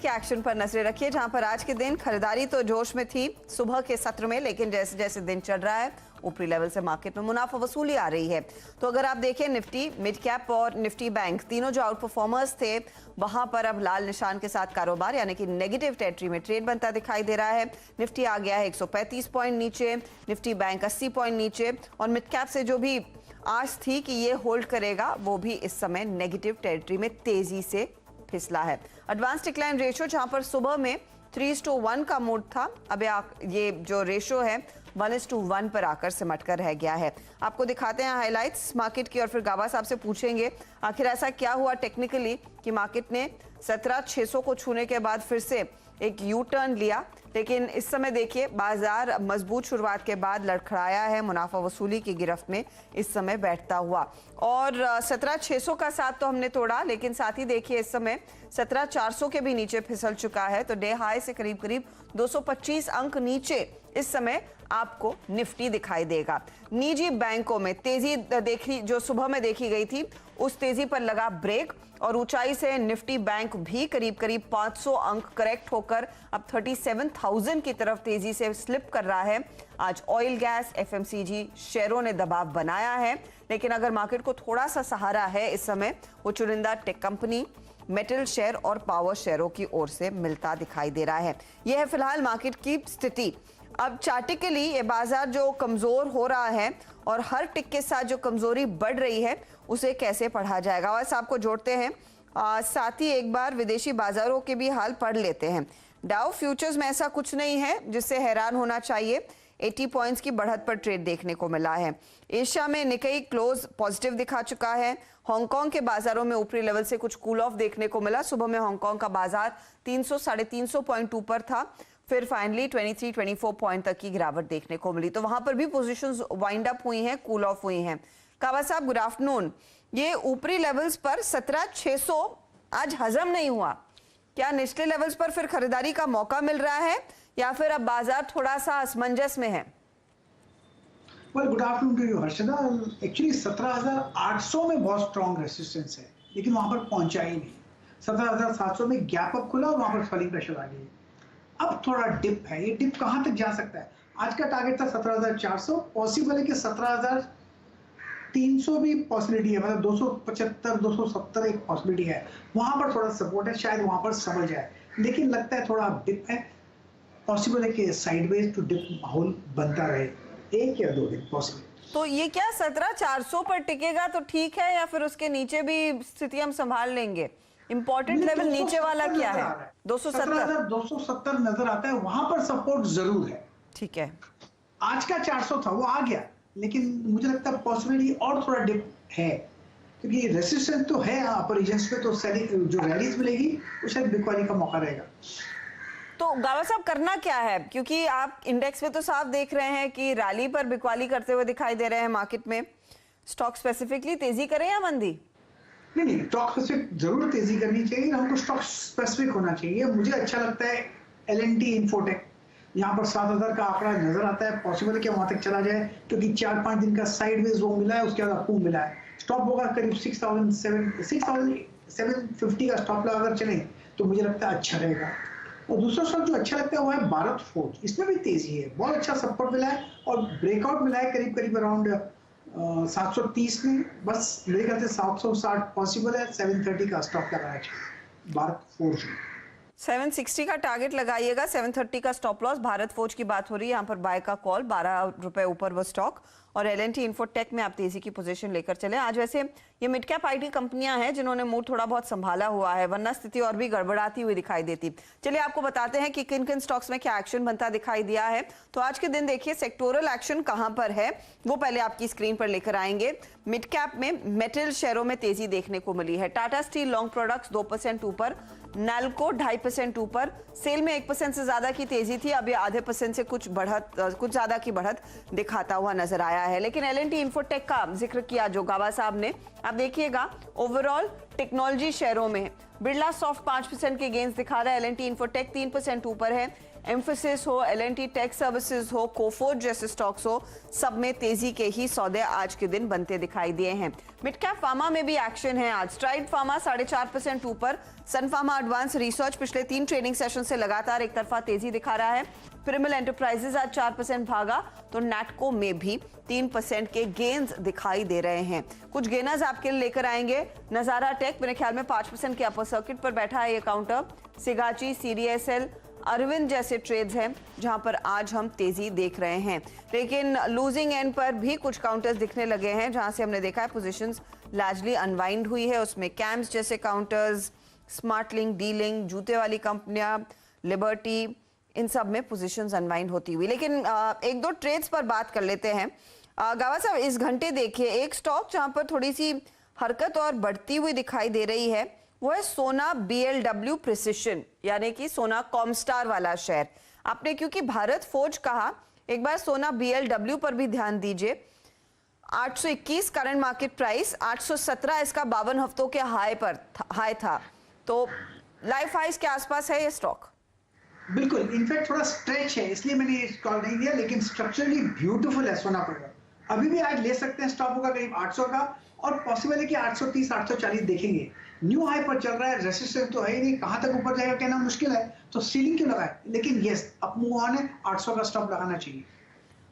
के एक्शन पर नजरें रखिए, जहां पर आज के दिन खरीदारी तो जोश में थी सुबह के सत्र में, लेकिन जैसे जैसे दिन चढ़ रहा है ऊपरी लेवल से मार्केट में मुनाफा वसूली आ रही है। तो अगर आप देखें निफ्टी, मिड कैप और निफ्टी बैंक तीनों जो आउट परफॉर्मर्स थे, वहां पर अब लाल निशान के साथ कारोबार यानी कि नेगेटिव टेरिटरी में ट्रेड बनता दिखाई दे रहा है। निफ्टी आ गया है 135 पॉइंट नीचे, निफ्टी बैंक 80 पॉइंट नीचे, और मिड कैप से जो भी आस थी कि ये होल्ड करेगा वो भी इस समय नेगेटिव टेरिटरी में तेजी से फिसला है। एडवांस डिक्लाइन रेशियो जहां पर सुबह में 3:1 का मोड था, अब ये जो रेशियो है 1:1 पर आकर सिमट कर रह गया है। आपको दिखाते हैं हाइलाइट्स मार्केट की और फिर गाबा साहब से पूछेंगे आखिर ऐसा क्या हुआ टेक्निकली कि मार्केट ने 17,600 को छूने के बाद फिर से एक यू टर्न लिया। लेकिन इस समय देखिए बाजार मजबूत शुरुआत के बाद लड़खड़ाया है, मुनाफा वसूली की गिरफ्त में इस समय बैठता हुआ, और 17,600 का साथ तो हमने तोड़ा, लेकिन साथ ही देखिए इस समय 17,400 के भी नीचे फिसल चुका है। तो डे हाई से करीब करीब 225 अंक नीचे इस समय आपको निफ्टी दिखाई देगा। निजी बैंकों में तेजी देखी जो सुबह में देखी गई थी, उस तेजी पर लगा ब्रेक और ऊंचाई से निफ्टी बैंक भी करीब करीब 500 अंक करेक्ट होकर अब 37,000 की तरफ तेजी से स्लिप कर रहा है। आज ऑयल, गैस, एफएमसीजी शेयरों ने दबाव बनाया है, लेकिन अगर मार्केट को थोड़ा सा सहारा है इस समय वो चुनिंदा टेक कंपनी, मेटल शेयर और पावर शेयरों की ओर से मिलता दिखाई दे रहा है। यह है फिलहाल मार्केट की स्थिति। अब चार्टिकली ये बाजार जो कमजोर हो रहा है और हर टिक के साथ जो कमजोरी बढ़ रही है उसे कैसे पढ़ा जाएगा, और साहब को जोड़ते हैं साथ ही एक बार विदेशी बाजारों के भी हाल पढ़ लेते हैं। डाउ फ्यूचर्स में ऐसा कुछ नहीं है जिससे हैरान होना चाहिए, 80 पॉइंट्स की बढ़त पर ट्रेड देखने को मिला है। एशिया में निकेई क्लोज पॉजिटिव दिखा चुका है। हांगकांग के बाजारों में ऊपरी लेवल से कुछ कूल ऑफ देखने को मिला। सुबह में हांगकांग का बाजार 300-350 पॉइंट ऊपर था, फिर फाइनली 23-24 पॉइंट तक की गिरावट देखने को मिली। तो वहां पर भी पोजीशंस वाइंड अप हुई हैं, कूल ऑफ हुई हैं। कावा साहब गुड आफ्टरनून। ये ऊपरी लेवल्स पर 17,600 आज हजम नहीं हुआ, क्या निचले लेवल्स पर फिर खरीदारी का मौका मिल रहा है या फिर अब बाजार थोड़ा सा असमंजस में है? Well good afternoon to you Harshada. Actually 17,800 में बहुत स्ट्रॉन्ग रेसिस्टेंस है, लेकिन वहां पर पहुंचा ही नहीं। 17,700 में गैप अप खुला और वहां पर सेलिंग प्रेशर आ गई। अब थोड़ा डिप है, ये डिप कहां तक जा सकता है? आज का टारगेट था 17,400, पॉसिबल है कि 17,300 भी पॉसिबिलिटी है, मतलब 275-270 एक पॉसिबिलिटी है। वहां पर थोड़ा सपोर्ट है, शायद वहां पर समझ जाए, लेकिन लगता है थोड़ा डिप है। पॉसिबल है कि साइडवेज टू डिप माहौल बनता रहे 1 या 2 दिन पॉसिबल। तो ये क्या 17,400 पर टिकेगा तो ठीक है या फिर उसके नीचे भी स्थिति हम संभाल लेंगे? इंपॉर्टेंट लेवल नीचे वाला क्या है? 270 नजर आता है, वहां पर सपोर्ट जरूर है। ठीक है, आज का 400 था वो आ गया, लेकिन मुझे लगता है पॉसिबिलिटी और थोड़ा डिप है, क्योंकि रेसिस्टेंस तो है अपर रीजन्स पे, तो सेलिंग जो रैलीज मिलेगी वो शायद बिकवाली का मौका रहेगा। तो गावा साहब करना क्या है, क्योंकि आप इंडेक्स में तो साफ देख रहे हैं कि रैली पर बिकवाली करते हुए दिखाई दे रहे हैं मार्केट में। स्टॉक स्पेसिफिकली तेजी करें या मंदी? नहीं, स्टॉक स्पेसिफिक जरूर तेजी करनी चाहिए, हमको स्टॉक स्पेसिफिक होना चाहिए। मुझे अच्छा लगता है एल&टी इन्फोटेक, यहाँ पर 7,000 का आंकड़ा नजर आता है, पॉसिबल है कि वहां तक चला जाए, क्योंकि 4-5 दिन का साइडवेज वो मिला है, उसके बाद अप मिला है। स्टॉप होगा करीब 6,750 का स्टॉप लगा अगर चले तो मुझे लगता है अच्छा रहेगा। और दूसरा स्टॉक जो अच्छा लगता है वो है भारत फोर्ज, इसमें भी तेजी है, बहुत अच्छा सपोर्ट मिला है और ब्रेकआउट मिला है करीब अराउंड 730 में। बस मेरे ख्याल से 760 पॉसिबल है, 730 का स्टॉप लगा है भारत फोर्ज में। 760 का टारगेट लगाइएगा, 730 का स्टॉप लॉस। भारत फोर्ज की बात हो रही है, यहाँ पर बाय का कॉल, 12 रुपए ऊपर वो स्टॉक, और एल&टी इन्फोटेक में आप तेजी की पोजीशन लेकर चले। आज वैसे ये मिड कैप आईटी कंपनियां हैं जिन्होंने मूड थोड़ा बहुत संभाला हुआ है, वरना स्थिति और भी गड़बड़ाती हुई दिखाई देती। चलिए आपको बताते हैं कि किन किन स्टॉक्स में क्या एक्शन बनता दिखाई दिया है। तो आज के दिन देखिए सेक्टोरल एक्शन कहां पर है वो पहले आपकी स्क्रीन पर लेकर आएंगे। मिड कैप में मेटल शेयरों में तेजी देखने को मिली है। टाटा स्टील लॉन्ग प्रोडक्ट्स 2% ऊपर, नैल्को 2.5% ऊपर, सेल में 1% से ज्यादा की तेजी थी, अभी आधे % से कुछ ज्यादा की बढ़त दिखाता हुआ नजर आया है। लेकिन एल&टी इन्फोटेक का जिक्र किया जो गावा साहब ने, आप देखिएगा ओवरऑल टेक्नोलॉजी शेयरों में बिरला सॉफ्ट 5% के गेंस दिखा रहा है, एल&टी इन्फोटेक 3% ऊपर है, एम्फोसिस हो, L&T टेक सर्विसेज हो, कोफोर्ज जैसे स्टॉक्स हो, सब में तेजी के ही सौदे आज के दिन बनते दिखाई दिए हैं। मिड कैप फार्मा में भी एक्शन है आज। स्ट्राइड फार्मा 4.5% ऊपर, सन फार्मा एडवांस रिसर्च पिछले 3 ट्रेडिंग सेशन से लगातार एक तरफा तेजी दिखा रहा है। पिरामिल एंटरप्राइजेज आज 4% भागा, तो नैटको में भी 3% के गेन्स दिखाई दे रहे हैं। कुछ गेनर्स आपके लिए लेकर आएंगे। नजारा टेक मेरे ख्याल में 5% के अपर सर्किट पर बैठा है ये काउंटर। सिगाची, CDSL, अरविंद जैसे ट्रेड्स हैं जहां पर आज हम तेजी देख रहे हैं, लेकिन लूजिंग एंड पर भी कुछ काउंटर्स दिखने लगे हैं जहां से हमने देखा है पोजीशंस लार्जली अनवाइंड हुई है। उसमें कैम्स जैसे काउंटर्स, स्मार्टलिंक, डीलिंक, जूते वाली कंपनियां, लिबर्टी, इन सब में पोजीशंस अनवाइंड होती हुई। लेकिन एक दो ट्रेड्स पर बात कर लेते हैं। गावा साहब, इस घंटे देखिए एक स्टॉक जहां पर थोड़ी सी हरकत और बढ़ती हुई दिखाई दे रही है, वो है सोना BLW प्रिसिशन, यानी कि सोना कॉमस्टार वाला शेयर। आपने क्योंकि भारत फोर्ज कहा, एक बार सोना BLW पर भी ध्यान दीजिए। 821 करंट मार्केट प्राइस, 817 इसका 52 हफ्तों के हाई था, तो लाइफ हाइस के आसपास है ये स्टॉक। बिल्कुल, इनफैक्ट थोड़ा स्ट्रेच है, इसलिए मैंने ये कॉल नहीं दिया, लेकिन स्ट्रक्चरली ब्यूटीफुल है सोना प्रोडक्ट। अभी भी आज ले सकते हैं, स्टॉप होगा करीब 800 का, और पॉसिबल है कि 830 840 देखेंगे। न्यू हाई पर चल रहा है, रेसिस्टेंस तो है ही नहीं, कहां तक ऊपर जाएगा कहना मुश्किल है, तो सीलिंग क्यों लगाए, लेकिन यस अप मूव ऑन है, 800 का स्टॉप लगाना चाहिए।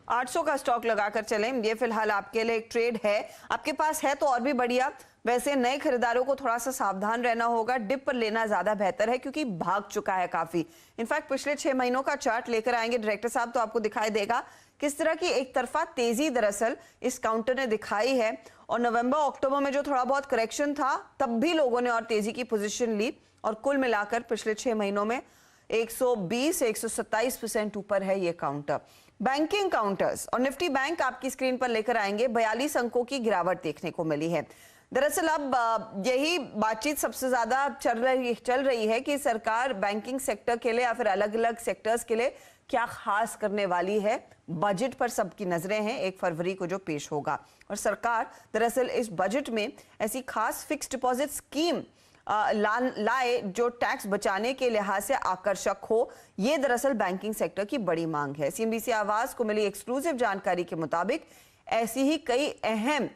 800 का स्टॉक लगाकर चलें, ये फिलहाल आपके लिए एक ट्रेड है। आपके पास है तो और भी बढ़िया। वैसे नए खरीदारों को थोड़ा सा सावधान रहना होगा, डिप पर लेना ज्यादा बेहतर है क्योंकि भाग चुका है काफी। इनफैक्ट पिछले 6 महीनों का चार्ट लेकर आएंगे डायरेक्टर साहब, तो आपको दिखाई देगा किस तरह की एक तरफा तेजी दरअसल इस काउंटर ने दिखाई है। और नवंबर अक्टूबर में जो थोड़ा बहुत करेक्शन था, तब भी लोगों ने और तेजी की पोजीशन ली, और कुल मिलाकर पिछले 6 महीनों में 120 से 127% ऊपर है ये काउंटर। बैंकिंग काउंटर्स और निफ्टी बैंक आपकी स्क्रीन पर लेकर आएंगे। 42 अंकों की गिरावट देखने को मिली है। दरअसल अब यही बातचीत सबसे ज्यादा चल रही है कि सरकार बैंकिंग सेक्टर के लिए या फिर अलग अलग सेक्टर्स के लिए क्या खास करने वाली है। बजट पर सबकी नजरें हैं 1 फरवरी को जो पेश होगा, और सरकार दरअसल इस बजट में ऐसी खास फिक्स डिपॉजिट स्कीम लाए जो टैक्स बचाने के लिहाज से आकर्षक हो। ये दरअसल बैंकिंग सेक्टर की बड़ी मांग है। CNBC आवाज को मिली एक्सक्लूसिव जानकारी के मुताबिक ऐसी ही कई अहम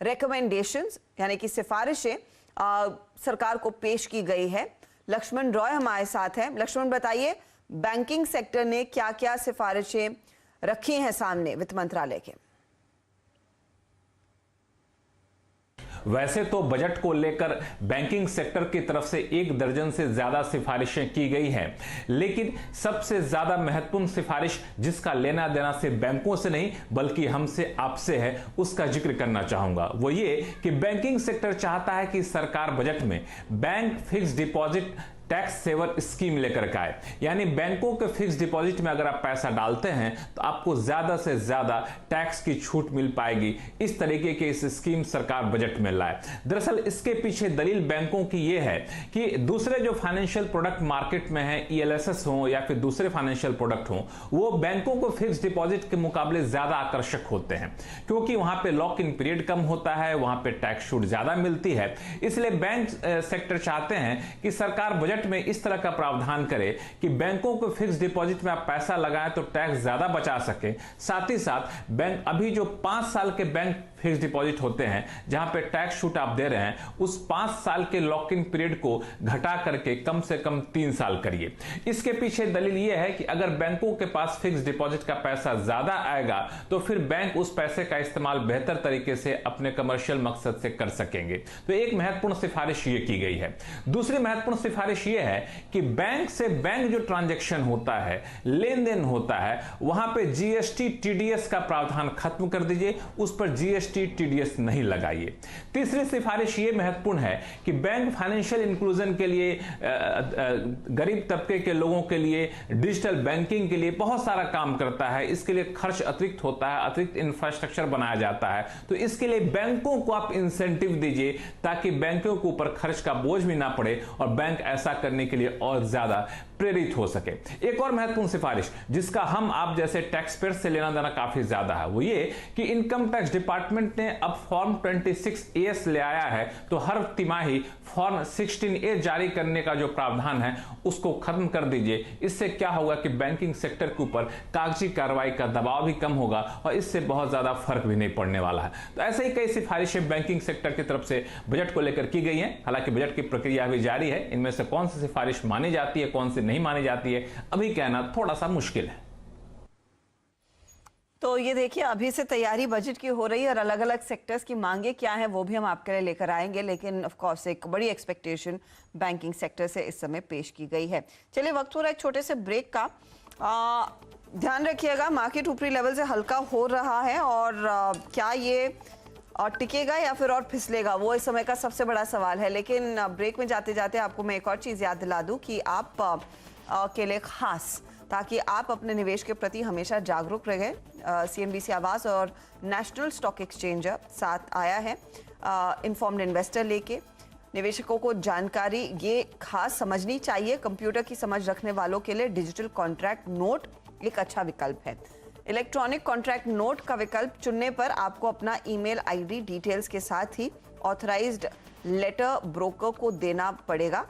रिकमेंडेशंस यानी कि सिफारिशें सरकार को पेश की गई है। लक्ष्मण रॉय हमारे साथ हैं। लक्ष्मण, बताइए बैंकिंग सेक्टर ने क्या क्या सिफारिशें रखी हैं सामने वित्त मंत्रालय के? वैसे तो बजट को लेकर बैंकिंग सेक्टर की तरफ से 1 दर्जन से ज्यादा सिफारिशें की गई हैं, लेकिन सबसे ज्यादा महत्वपूर्ण सिफारिश जिसका लेना देना सिर्फ बैंकों से नहीं बल्कि हमसे आपसे है, उसका जिक्र करना चाहूंगा। वो ये कि बैंकिंग सेक्टर चाहता है कि सरकार बजट में bank fix deposit tax saver scheme लेकर के आए, यानी बैंकों के फिक्स डिपॉजिट में अगर आप पैसा डालते हैं तो आपको ज्यादा से ज्यादा टैक्स की छूट मिल पाएगी। इस तरीके की इस स्कीम सरकार बजट में लाए। दरअसल इसके पीछे दलील बैंकों की यह है कि दूसरे जो फाइनेंशियल प्रोडक्ट मार्केट में है, ELSS हो या फिर दूसरे फाइनेंशियल प्रोडक्ट हो, वो बैंकों को फिक्स डिपॉजिट के मुकाबले ज्यादा आकर्षक होते हैं, क्योंकि वहां पे लॉक इन पीरियड कम होता है, वहां पे टैक्स छूट ज्यादा मिलती है। इसलिए बैंक सेक्टर चाहते हैं कि सरकार बजट में इस तरह का प्रावधान करे कि बैंकों को फिक्स डिपॉजिट में आप पैसा लगाएं तो टैक्स ज्यादा बचा सके। साथ ही साथ बैंक अभी जो 5 साल के बैंक फिक्स डिपॉजिट होते हैं जहां पे टैक्स छूट आप दे रहे हैं, उस 5 साल के लॉक इन पीरियड को घटा करके कम से कम 3 साल करिए। इसके पीछे दलील यह है कि अगर बैंकों के पास फिक्स डिपॉजिट का पैसा ज्यादा आएगा तो फिर बैंक उस पैसे का इस्तेमाल बेहतर तरीके से अपने कमर्शियल मकसद से कर सकेंगे। तो एक महत्वपूर्ण सिफारिश ये की गई है। दूसरी महत्वपूर्ण सिफारिश ये है कि बैंक से बैंक जो ट्रांजैक्शन होता है, लेन देन होता है, वहां पे GST TDS का प्रावधान खत्म कर दीजिए, उस पर GST TDS नहीं लगाइए। तीसरी सिफारिश ये महत्वपूर्ण है कि बैंक फाइनेंशियल इंक्लूजन के लिए, गरीब तबके के लोगों के लिए, डिजिटल बैंकिंग के लिए बहुत सारा काम करता है। इसके लिए खर्च अतिरिक्त होता है, अतिरिक्त इंफ्रास्ट्रक्चर बनाया जाता है, तो इसके लिए बैंकों को आप इंसेंटिव दीजिए ताकि बैंकों के ऊपर खर्च का बोझ भी ना पड़े और बैंक ऐसा करने के लिए और ज्यादा प्रेरित हो सके। एक और महत्वपूर्ण सिफारिश जिसका हम आप जैसे टैक्स पेयर से लेना देना काफी ज्यादा है वो ये कि इनकम टैक्स डिपार्टमेंट ने अब फॉर्म 26A ले आया है, तो हर तिमाही फॉर्म 16A जारी करने का जो प्रावधान है उसको खत्म कर दीजिए। इससे क्या होगा कि बैंकिंग सेक्टर के ऊपर कागजी कार्रवाई का दबाव भी कम होगा और इससे बहुत ज्यादा फर्क भी नहीं पड़ने वाला है। तो ऐसे ही कई सिफारिशें बैंकिंग सेक्टर की तरफ से बजट को लेकर की गई हैं। हालांकि बजट की प्रक्रिया भी जारी है, इनमें से कौन सी सिफारिश मानी जाती है कौन सी नहीं मानी जाती है अभी कहना थोड़ा सा मुश्किल है। तो ये देखिए अभी से तैयारी बजट की हो रही है और अलग अलग सेक्टर्स की मांगे क्या है वो भी हम आपके लिए लेकर आएंगे, लेकिन ऑफ कोर्स एक बड़ी एक्सपेक्टेशन बैंकिंग सेक्टर से इस समय पेश की गई है। चलिए वक्त हो रहा है एक छोटे से ब्रेक का। ध्यान रखिएगा मार्केट ऊपरी लेवल से हल्का हो रहा है और क्या ये टिकेगा या फिर और फिसलेगा वो इस समय का सबसे बड़ा सवाल है। लेकिन ब्रेक में जाते जाते आपको मैं एक और चीज़ याद दिला दूं कि आप के लिए खास ताकि आप अपने निवेश के प्रति हमेशा जागरूक रहें, CNBC आवास और नेशनल स्टॉक एक्सचेंज साथ आया है इन्फॉर्म्ड इन्वेस्टर लेके। निवेशकों को जानकारी ये खास समझनी चाहिए। कंप्यूटर की समझ रखने वालों के लिए डिजिटल कॉन्ट्रैक्ट नोट एक अच्छा विकल्प है। इलेक्ट्रॉनिक कॉन्ट्रैक्ट नोट का विकल्प चुनने पर आपको अपना ईमेल आईडी डिटेल्स के साथ ही ऑथराइज्ड लेटर ब्रोकर को देना पड़ेगा।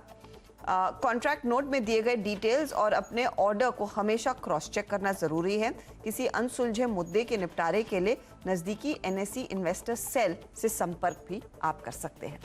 कॉन्ट्रैक्ट नोट में दिए गए डिटेल्स और अपने ऑर्डर को हमेशा क्रॉस चेक करना जरूरी है। किसी अनसुलझे मुद्दे के निपटारे के लिए नजदीकी NSE इन्वेस्टर सेल से संपर्क भी आप कर सकते हैं।